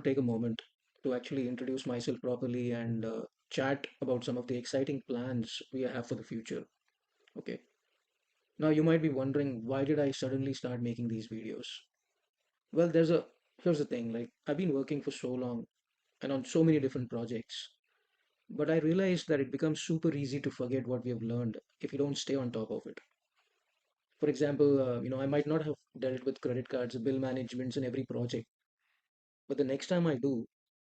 take a moment to actually introduce myself properly and chat about some of the exciting plans we have for the future. Okay. Now you might be wondering, why did I suddenly start making these videos? Well, here's the thing, like I've been working for so long and on so many different projects, but I realized that it becomes super easy to forget what we have learned if you don't stay on top of it. For example, I might not have dealt with credit cards, bill managements in every project, but the next time I do,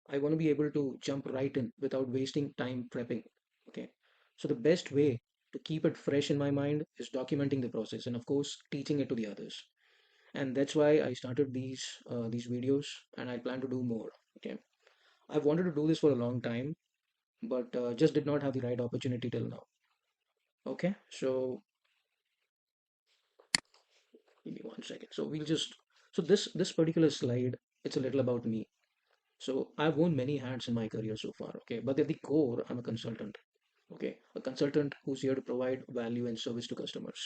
I want to be able to jump right in without wasting time prepping. Okay. So the best way to keep it fresh in my mind is documenting the process and of course teaching it to the others. And that's why I started these videos, and I plan to do more. Okay. I've wanted to do this for a long time, but just did not have the right opportunity till now. Okay. So give me 1 second. So this particular slide, it's a little about me. So I've worn many hats in my career so far. Okay. But at the core, I'm a consultant. Okay, a consultant who's here to provide value and service to customers.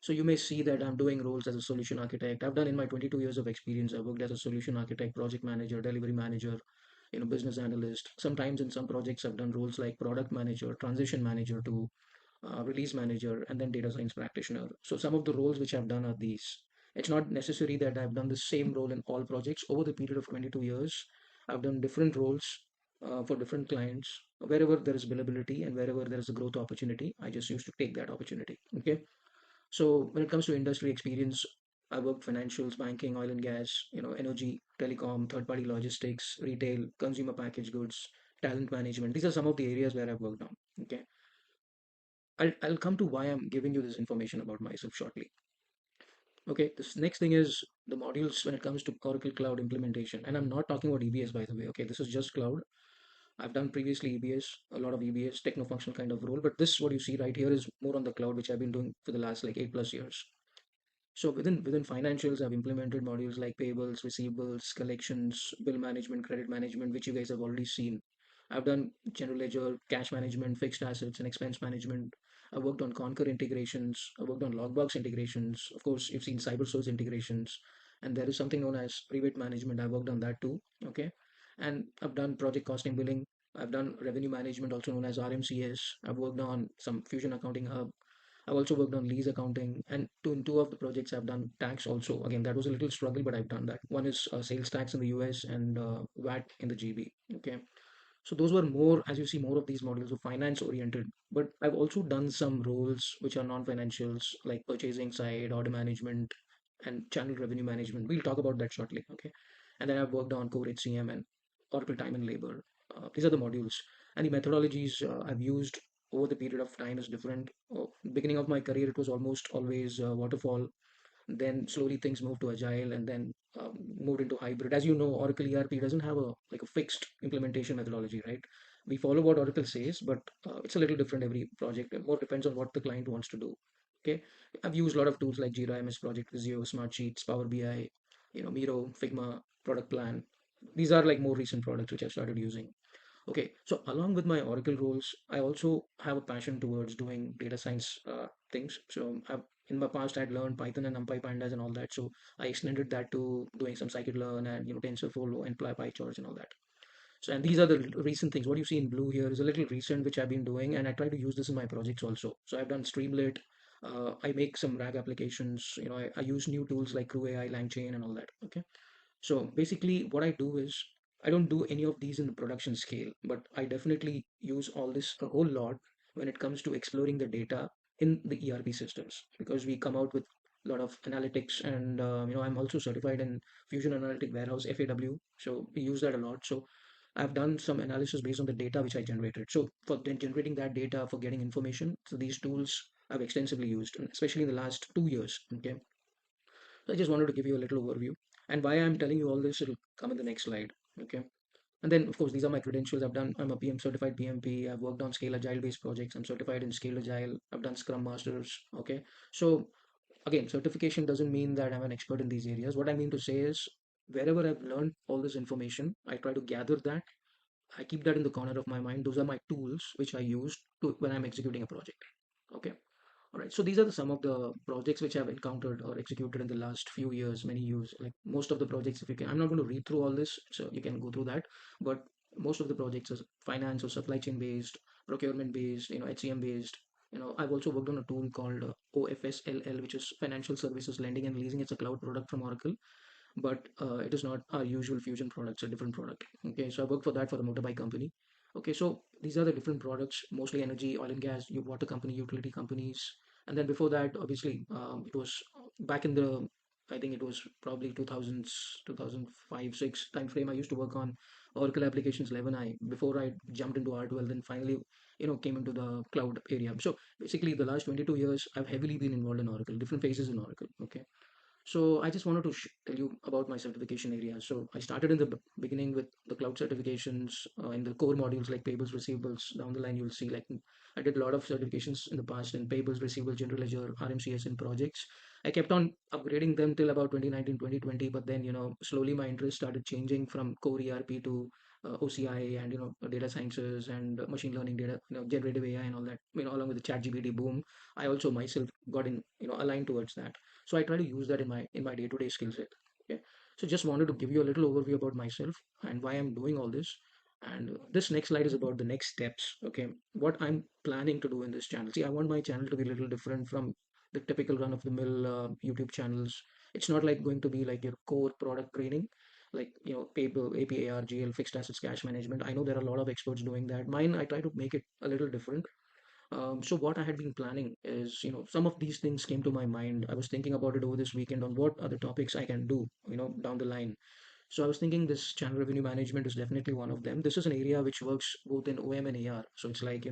So you may see that I'm doing roles as a solution architect. I've done in my 22 years of experience, I worked as a solution architect, project manager, delivery manager, business analyst. Sometimes in some projects, I've done roles like product manager, transition manager to release manager, and then data science practitioner. So some of the roles which I've done are these. It's not necessary that I've done the same role in all projects. Over the period of 22 years, I've done different roles for different clients. Wherever there is billability and wherever there is a growth opportunity, I just used to take that opportunity. Okay. So when it comes to industry experience, I worked financials, banking, oil and gas, energy, telecom, third-party logistics, retail, consumer packaged goods, talent management. These are some of the areas where I've worked on. Okay. I'll come to why I'm giving you this information about myself shortly. Okay, this next thing is the modules when it comes to Oracle Cloud implementation. And I'm not talking about EBS, by the way. Okay, this is just cloud. I've done previously EBS, a lot of EBS, techno-functional kind of role, but this what you see right here is more on the cloud, which I've been doing for the last like 8+ years. So within financials, I've implemented modules like payables, receivables, collections, bill management, credit management, which you guys have already seen. I've done general ledger, cash management, fixed assets, and expense management. I worked on KumR integrations. I worked on Logbox integrations. Of course, you've seen CyberSource integrations, and there is something known as private management. I worked on that too. Okay, and I've done project costing billing. I've done revenue management, also known as RMCS. I've worked on some Fusion Accounting Hub. I've also worked on lease accounting, and in two of the projects I've done tax also. Again, that was a little struggle, but I've done that. One is sales tax in the US and VAT in the GB. Okay, so those were more, as you see, more of these modules were finance oriented. But I've also done some roles which are non-financials, like purchasing side, order management, and channel revenue management. We'll talk about that shortly. Okay, and then I've worked on core HCM and Oracle Time and Labor. These are the modules, and the methodologies I've used over the period of time is different. Beginning of my career, it was almost always waterfall. Then slowly things moved to agile, and then moved into hybrid. As you know, Oracle ERP doesn't have a like a fixed implementation methodology, right? We follow what Oracle says, but it's a little different every project. It more depends on what the client wants to do. Okay, I've used a lot of tools like Jira, MS Project, Visio, Smartsheets, Power BI, Miro, Figma, Product Plan. These are like more recent products which I've started using. Okay, so along with my Oracle roles, I also have a passion towards doing data science things. So in my past, I'd learned Python and NumPy pandas and all that. So I extended that to doing some scikit-learn and TensorFlow and PyCharts and all that. So and these are the recent things. What you see in blue here is a little recent which I've been doing, and I try to use this in my projects also. So I've done Streamlit. I make some RAG applications. I use new tools like Crew AI, LangChain, and all that. Okay. So basically, what I do is I don't do any of these in the production scale, but I definitely use all this a whole lot when it comes to exploring the data in the ERP systems because we come out with a lot of analytics and I'm also certified in Fusion Analytic Warehouse FAW, so we use that a lot. So I've done some analysis based on the data which I generated. So for then generating that data for getting information, so these tools I've extensively used, and especially in the last 2 years. Okay, so I just wanted to give you a little overview. And why I'm telling you all this, it'll come in the next slide. Okay. And then, of course, these are my credentials. I'm a PM certified PMP. I've worked on Scale Agile based projects. I'm certified in Scale Agile. I've done Scrum Masters. Okay. So, again, certification doesn't mean that I'm an expert in these areas. What I mean to say is, wherever I've learned all this information, I try to gather that. I keep that in the corner of my mind. Those are my tools which I use to when I'm executing a project. Okay. All right. So these are some of the projects which I've encountered or executed in the last few years, many years. Like most of the projects, if you can, I'm not going to read through all this, so you can go through that. But most of the projects are finance or supply chain based, procurement based, HCM based. I've also worked on a tool called OFSLL, which is Financial Services Lending and Leasing. It's a cloud product from Oracle, but it is not our usual Fusion product. It's a different product. Okay, so I worked for that for a motorbike company. Okay, so these are the different products, mostly energy, oil and gas, water company, utility companies. And then before that, obviously, it was back in the, I think it was probably 2000s, 2005, 6 time frame. I used to work on Oracle applications 11i before I jumped into R12, then finally, came into the cloud area. So basically, the last 22 years, I've heavily been involved in Oracle, different phases in Oracle. Okay, so I just wanted to tell you about my certification areas. So I started in the beginning with the cloud certifications in the core modules like payables, receivables. Down the line, you'll see like I did a lot of certifications in the past in payables, receivables, general ledger, RMCS, and projects. I kept on upgrading them till about 2019, 2020. But then slowly my interest started changing from core ERP to OCI and data sciences and machine learning data, generative AI and all that. Along with the Chat GPT boom, I also myself got in aligned towards that. So I try to use that in my day-to-day skill set. Okay, so just wanted to give you a little overview about myself and why I'm doing all this. And this next slide is about the next steps. Okay, what I'm planning to do in this channel. See, I want my channel to be a little different from the typical run-of-the-mill YouTube channels. It's not like going to be like your core product training, like paper, APAR, GL, fixed assets, cash management. I know there are a lot of experts doing that. Mine, I try to make it a little different. So what I had been planning is, some of these things came to my mind. I was thinking about it over this weekend on what other topics I can do, down the line. So I was thinking this channel revenue management is definitely one of them. This is an area which works both in OM and AR. So it's like,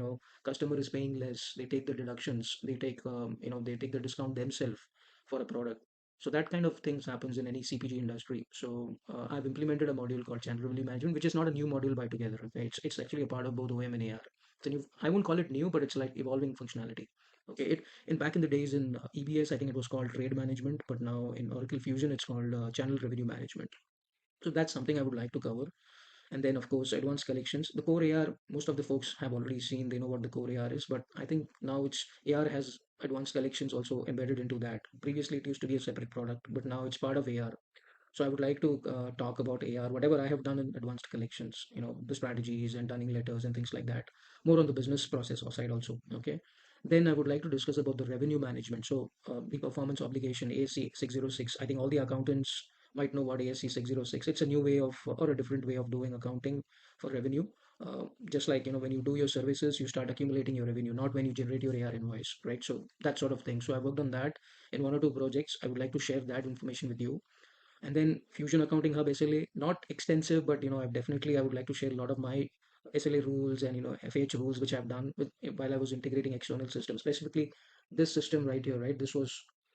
customer is paying less, they take the deductions, they take the discount themselves for a product. So that kind of things happens in any CPG industry. So I've implemented a module called channel revenue management, which is not a new module by together. Okay, it's actually a part of both OM and AR. It's a new, I won't call it new, but it's like evolving functionality. Okay, in back in the days in EBS, I think it was called trade management, but now in Oracle Fusion, it's called channel revenue management. So that's something I would like to cover. And then, of course, advanced collections. The core AR, most of the folks have already seen, they know what the core AR is, but I think now it's AR has advanced collections also embedded into that. Previously, it used to be a separate product, but now it's part of AR. So I would like to talk about AR, whatever I have done in advanced collections, the strategies and dunning letters and things like that, more on the business process side also. Okay. Then I would like to discuss about the revenue management. So the performance obligation, ASC 606. I think all the accountants might know what ASC 606. It's a new way of or a different way of doing accounting for revenue. Just like when you do your services, you start accumulating your revenue, not when you generate your AR invoice, right? So that sort of thing. So I worked on that in one or two projects. I would like to share that information with you. And then Fusion Accounting Hub SLA, not extensive, but I would like to share a lot of my SLA rules and FH rules which I've done while I was integrating external systems. Specifically, this system right here, right? This was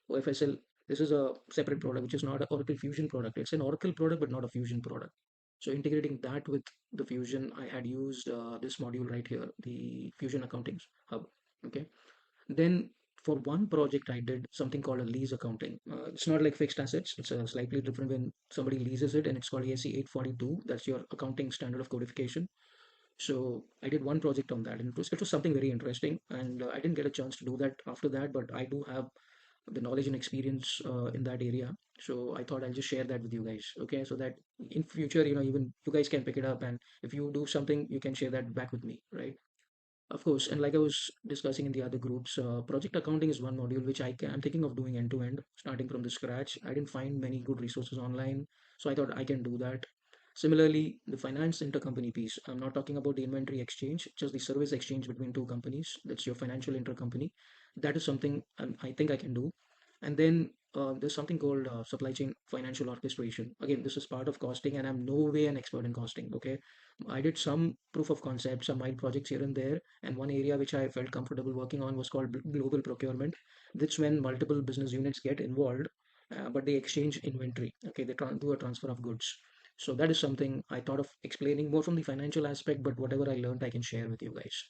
OFSL. This is a separate product, which is not an Oracle Fusion product. It's an Oracle product, but not a Fusion product. So integrating that with the Fusion, I had used this module right here, the Fusion Accounting Hub. Okay. Then for one project, I did something called a lease accounting. It's not like fixed assets. It's a slightly different when somebody leases it, and it's called ASC 842. That's your accounting standard of codification. So I did one project on that, and it was something very interesting. And I didn't get a chance to do that after that, but I do have the knowledge and experience in that area. So I thought I'll just share that with you guys. Okay, so that in future, even you guys can pick it up, and if you do something, you can share that back with me, right? Of course, and like I was discussing in the other groups, project accounting is one module which I'm thinking of doing end to end, starting from the scratch. I didn't find many good resources online, so I thought I can do that. Similarly, the finance intercompany piece. I'm not talking about the inventory exchange, just the service exchange between two companies. That's your financial intercompany. That is something I think I can do. And then there's something called supply chain financial orchestration. Again, this is part of costing, and I'm no way an expert in costing. Okay, I did some proof of concept, some mild projects here and there, and one area which I felt comfortable working on was called global procurement. That's when multiple business units get involved, but they exchange inventory. Okay, they do a transfer of goods. So that is something I thought of explaining more from the financial aspect, but whatever I learned, I can share with you guys.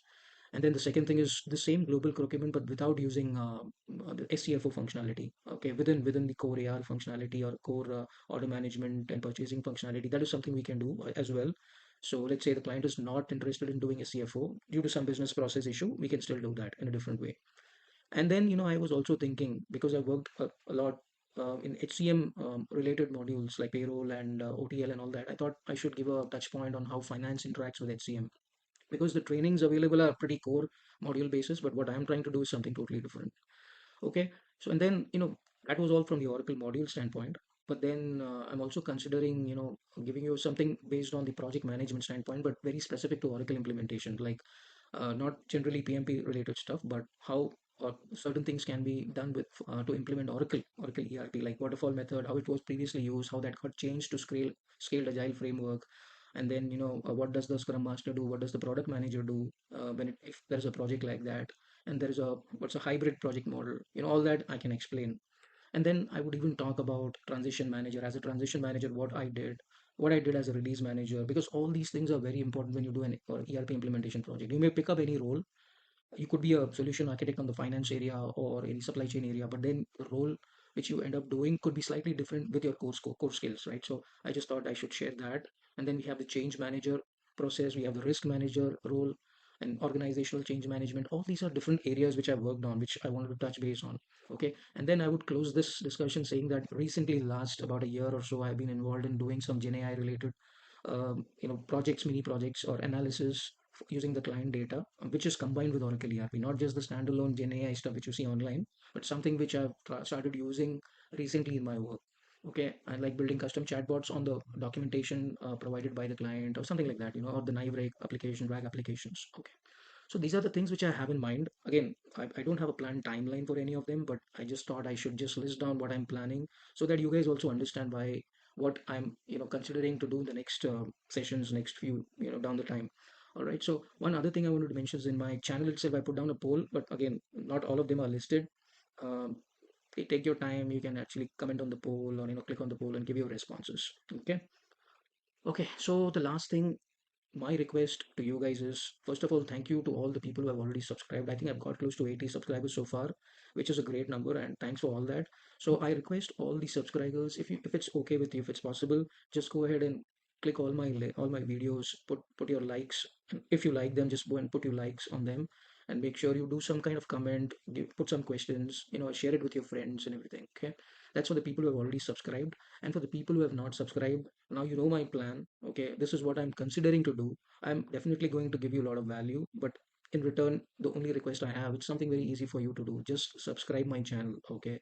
And then the second thing is the same global procurement, but without using the SCFO functionality. Okay, within the core AR functionality or core order management and purchasing functionality, that is something we can do as well. So let's say the client is not interested in doing a CFO due to some business process issue, we can still do that in a different way. And then, I was also thinking, because I worked a lot in HCM related modules like payroll and OTL and all that. I thought I should give a touch point on how finance interacts with HCM, because the trainings available are pretty core module basis, but what I'm trying to do is something totally different. Okay. So, and then, that was all from the Oracle module standpoint. But then I'm also considering, giving you something based on the project management standpoint, but very specific to Oracle implementation, like not generally PMP related stuff, but how certain things can be done with to implement Oracle ERP, like waterfall method, how it was previously used, how that got changed to scaled agile framework. And then, what does the Scrum Master do? What does the product manager do if there's a project like that? And there is a what's a hybrid project model, all that I can explain. And then I would even talk about transition manager. As a transition manager, what I did as a release manager, because all these things are very important when you do an ERP implementation project. You may pick up any role. You could be a solution architect on the finance area or any supply chain area, but then the role which you end up doing could be slightly different with your core skills, right? So I just thought I should share that. And then we have the change manager process, we have the risk manager role, and organizational change management. All these are different areas which I've worked on, which I wanted to touch base on. Okay. And then I would close this discussion saying that recently, last about a year or so, I've been involved in doing some Gen AI related projects, mini projects, or analysis using the client data, which is combined with Oracle ERP, not just the standalone Gen AI stuff which you see online, but something which I've started using recently in my work. Okay, I like building custom chatbots on the documentation provided by the client or something like that, or the Naive RAG application, RAG applications. Okay, so these are the things which I have in mind. Again, I don't have a planned timeline for any of them, but I just thought I should just list down what I'm planning so that you guys also understand why what I'm considering to do in the next sessions, next few down the time. All right. So one other thing I wanted to mention is in my channel itself, I put down a poll, but again, not all of them are listed. Um, take your time. You can actually comment on the poll or click on the poll and give your responses. Okay. Okay. So the last thing, my request to you guys is, first of all, thank you to all the people who have already subscribed. I think I've got close to 80 subscribers so far, which is a great number, and thanks for all that. So I request all the subscribers, if it's okay with you, if it's possible, just go ahead and click all my videos, put your likes, and if you like them, just go and put your likes on them, and make sure you do some kind of comment, put some questions, share it with your friends and everything. Okay, that's for the people who have already subscribed. And for the people who have not subscribed, now you know my plan. Okay, this is what I'm considering to do. I'm definitely going to give you a lot of value, but in return, the only request I have, it's something very easy for you to do. Just subscribe my channel. Okay,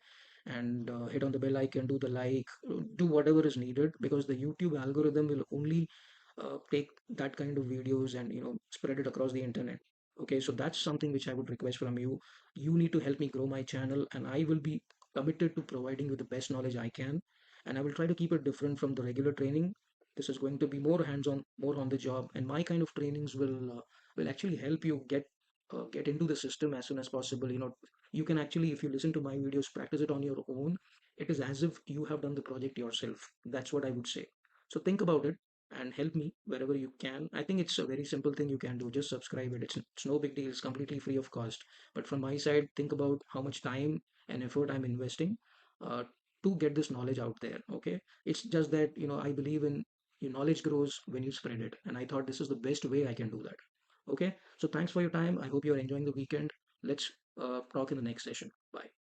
and hit on the bell icon, do the like, do whatever is needed, because the YouTube algorithm will only take that kind of videos and spread it across the internet. Okay, so that's something which I would request from you. You need to help me grow my channel, and I will be committed to providing you the best knowledge I can, and I will try to keep it different from the regular training. This is going to be more hands-on, more on the job, and my kind of trainings will actually help you get into the system as soon as possible. You can actually, if you listen to my videos, practice it on your own. It is as if you have done the project yourself. That's what I would say. So think about it and help me wherever you can. I think it's a very simple thing you can do. Just subscribe it. It's no big deal. It's completely free of cost. But from my side, think about how much time and effort I'm investing uh, to get this knowledge out there. Okay, it's just that I believe in your knowledge grows when you spread it, and I thought this is the best way I can do that. Okay, so thanks for your time. I hope you're enjoying the weekend. Let's talk in the next session. Bye.